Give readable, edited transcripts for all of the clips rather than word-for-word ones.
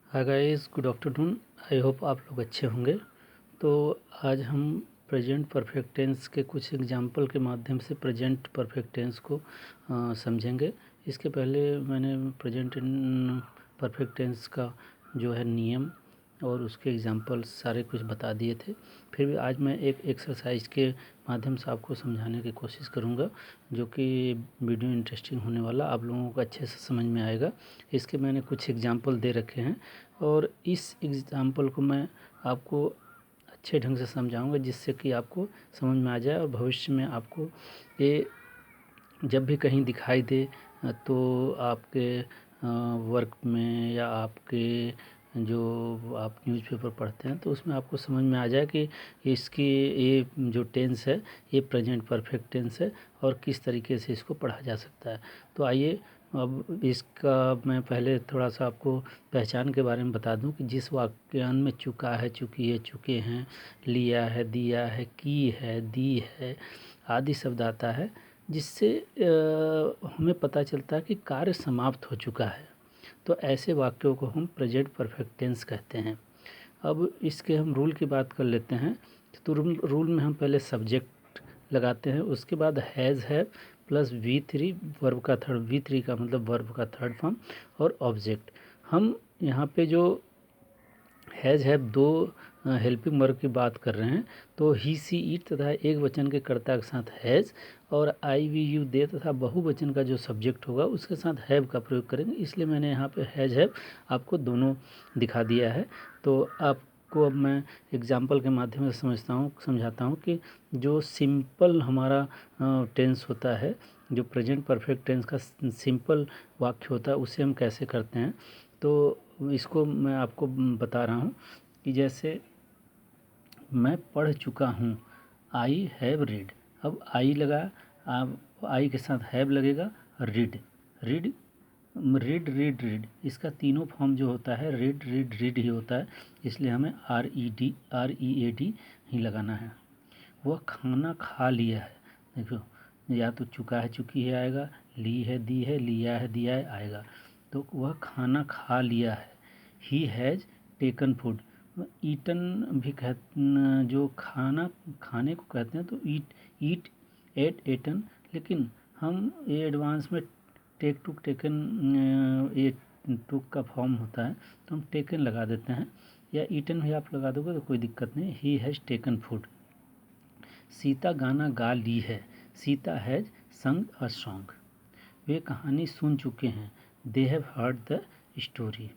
Hi guys, good afternoon. I hope आप लोग अच्छे होंगे। तो आज हम प्रेजेंट परफेक्ट टेंस के कुछ एग्जांपल के माध्यम से प्रेजेंट परफेक्ट टेंस को समझेंगे। इसके पहले मैंने प्रेजेंट परफेक्ट टेंस का जो है नियम और उसके एग्जांपल सारे कुछ बता दिए थे। फिर भी आज मैं एक एक्सरसाइज के माध्यम से आपको समझाने की कोशिश करूंगा, जो कि वीडियो इंटरेस्टिंग होने वाला, आप लोगों को अच्छे से समझ में आएगा। इसके मैंने कुछ एग्जांपल दे रखे हैं और इस एग्ज़ाम्पल को मैं आपको अच्छे ढंग से समझाऊंगा, जिससे कि आपको समझ में आ जाए और भविष्य में आपको ये जब भी कहीं दिखाई दे तो आपके वर्क में या आपके जो आप न्यूज़पेपर पढ़ते हैं तो उसमें आपको समझ में आ जाए कि इसकी ये जो टेंस है ये प्रेजेंट परफेक्ट टेंस है और किस तरीके से इसको पढ़ा जा सकता है। तो आइए अब इसका मैं पहले थोड़ा सा आपको पहचान के बारे में बता दूं कि जिस वाक्यांश में चुका है, चुकी है, चुके हैं, लिया है, दिया है, की है, दी है आदि शब्द आता है, जिससे हमें पता चलता है कि कार्य समाप्त हो चुका है। तो ऐसे वाक्यों को हम प्रेजेंट परफेक्ट टेंस कहते हैं। अब इसके हम रूल की बात कर लेते हैं। तो रूल में हम पहले सब्जेक्ट लगाते हैं, उसके बाद हैज़ है प्लस V3 वर्ब का थर्ड, V3 का मतलब वर्ब का थर्ड फॉर्म और ऑब्जेक्ट। हम यहाँ पे जो हैज़ हैव दो हेल्पिंग वर्ब की बात कर रहे हैं, तो ही सी इट तथा एक वचन के कर्ता के साथ हैज़ और आई वी यू दे तथा बहुवचन का जो सब्जेक्ट होगा उसके साथ हैव का प्रयोग करेंगे। इसलिए मैंने यहाँ पे हैज़ हैव आपको दोनों दिखा दिया है। तो आपको अब मैं एग्जाम्पल के माध्यम से समझाता हूँ कि जो सिंपल हमारा टेंस होता है, जो प्रेजेंट परफेक्ट टेंस का सिंपल वाक्य होता है, उसे हम कैसे करते हैं। तो इसको मैं आपको बता रहा हूँ कि जैसे मैं पढ़ चुका हूँ, आई हैव रीड। अब आई लगा, अब आई के साथ हैव लगेगा, read. Read read read read इसका तीनों फॉर्म जो होता है रीड रीड रीड ही होता है, इसलिए हमें RED ही लगाना है। वह खाना खा लिया है, देखो या तो चुका है, चुकी है आएगा, ली है, दी है, लिया है, दिया है आएगा। तो वह खाना खा लिया है। He has taken food. Eaten भी जो खाना खाने को कहते हैं तो ईट एट एटन, लेकिन हम ये एडवांस में टेक टू टेकन, ये टुक का फॉर्म होता है तो हम टेकन लगा देते हैं, या ईटन भी आप लगा दोगे तो कोई दिक्कत नहीं। ही हैज़ टेकन फूड। सीता गाना गा ली है। सीता हैज़ संग अ सॉन्ग। वे कहानी सुन चुके हैं। They have heard the story.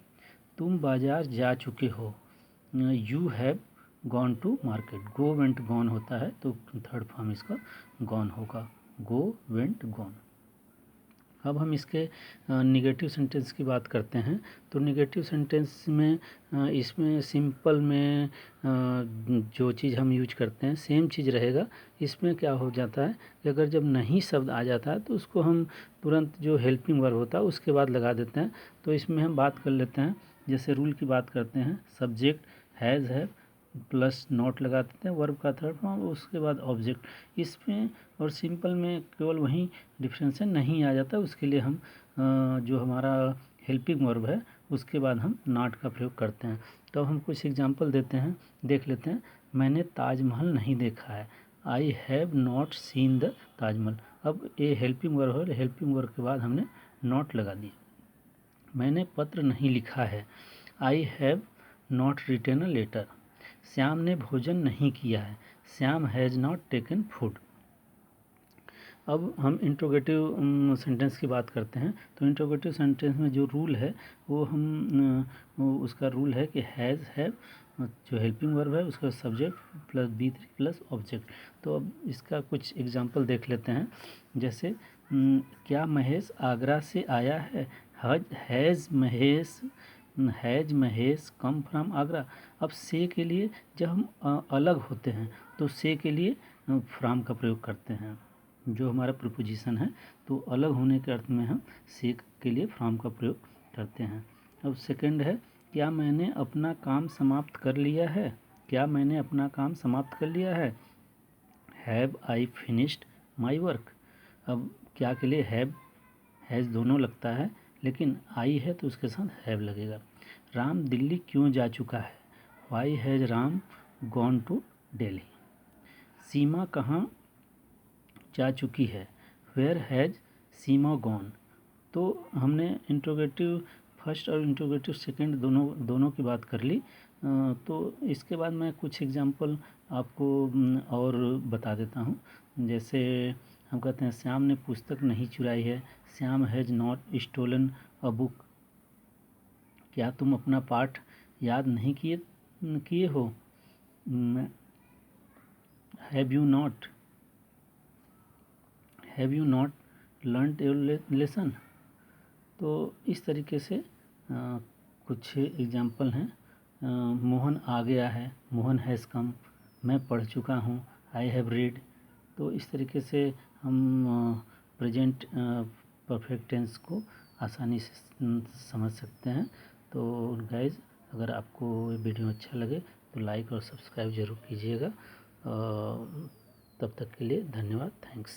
तुम बाजार जा चुके हो। You have gone to market. Go went gone होता है तो थर्ड फॉर्म इसका गॉन होगा, गो वेंट गॉन। अब हम इसके निगेटिव सेंटेंस की बात करते हैं। तो निगेटिव सेंटेंस में इसमें सिंपल में जो चीज़ हम यूज करते हैं सेम चीज़ रहेगा। इसमें क्या हो जाता है कि अगर जब नहीं शब्द आ जाता है तो उसको हम तुरंत जो हेल्पिंग वर्ब होता है उसके बाद लगा देते हैं। तो इसमें हम बात कर लेते हैं, जैसे रूल की बात करते हैं, सब्जेक्ट हैज़ है प्लस नॉट लगा देते हैं वर्ब का थर्ड फॉर्म, उसके बाद ऑब्जेक्ट। इसमें और सिंपल में केवल वहीं डिफरेंस है, नहीं आ जाता, उसके लिए हम जो हमारा हेल्पिंग वर्ब है उसके बाद हम नॉट का प्रयोग करते हैं। तो हम कुछ एग्जांपल देते हैं, देख लेते हैं। मैंने ताजमहल नहीं देखा है। I have not seen the Taj Mahal. अब ये हेल्पिंग वर्ब है, हेल्पिंग वर्ब के बाद हमने नॉट लगा दिया। मैंने पत्र नहीं लिखा है। I have not written a letter. Shyam ने भोजन नहीं किया है। Shyam has not taken food. अब हम इंट्रोगेटिव सेंटेंस की बात करते हैं। तो इंट्रोगेटिव सेंटेंस में जो रूल है वो उसका रूल है कि हैज़ हैव जो हेल्पिंग वर्ब है उसका subject plus V3 plus object. तो अब इसका कुछ एग्जांपल देख लेते हैं। जैसे क्या महेश आगरा से आया है। Has Mahesh come from Agra. अब से के लिए जब हम अलग होते हैं तो से के लिए फ्रॉम का प्रयोग करते हैं, जो हमारा प्रीपोजिशन है। तो अलग होने के अर्थ में हम से के लिए फ्रॉम का प्रयोग करते हैं। अब सेकंड है, क्या मैंने अपना काम समाप्त कर लिया है। क्या मैंने अपना काम समाप्त कर लिया है। Have I finished my work. अब क्या के लिए हैव हैज़ दोनों लगता है, लेकिन आई है तो उसके साथ हैव लगेगा। राम दिल्ली क्यों जा चुका है? Why has Ram gone to Delhi? Seema कहाँ जा चुकी है? Where has Seema gone? तो हमने इंट्रोगेटिव फर्स्ट और इंट्रोगेटिव सेकंड दोनों की बात कर ली। तो इसके बाद मैं कुछ एग्जांपल आपको और बता देता हूँ। जैसे हम कहते हैं श्याम ने पुस्तक नहीं चुराई है। Shyam has not stolen a book. क्या तुम अपना पाठ याद नहीं किए हो? Have you not learn your lesson? तो इस तरीके से कुछ एग्जाम्पल हैं। मोहन आ गया है, मोहन हैज़ कम। मैं पढ़ चुका हूँ, आई हैव रीड। तो इस तरीके से हम प्रेजेंट परफेक्ट टेंस को आसानी से समझ सकते हैं। तो गाइज, अगर आपको ये वीडियो अच्छा लगे तो लाइक और सब्सक्राइब ज़रूर कीजिएगा। तब तक के लिए धन्यवाद, थैंक्स।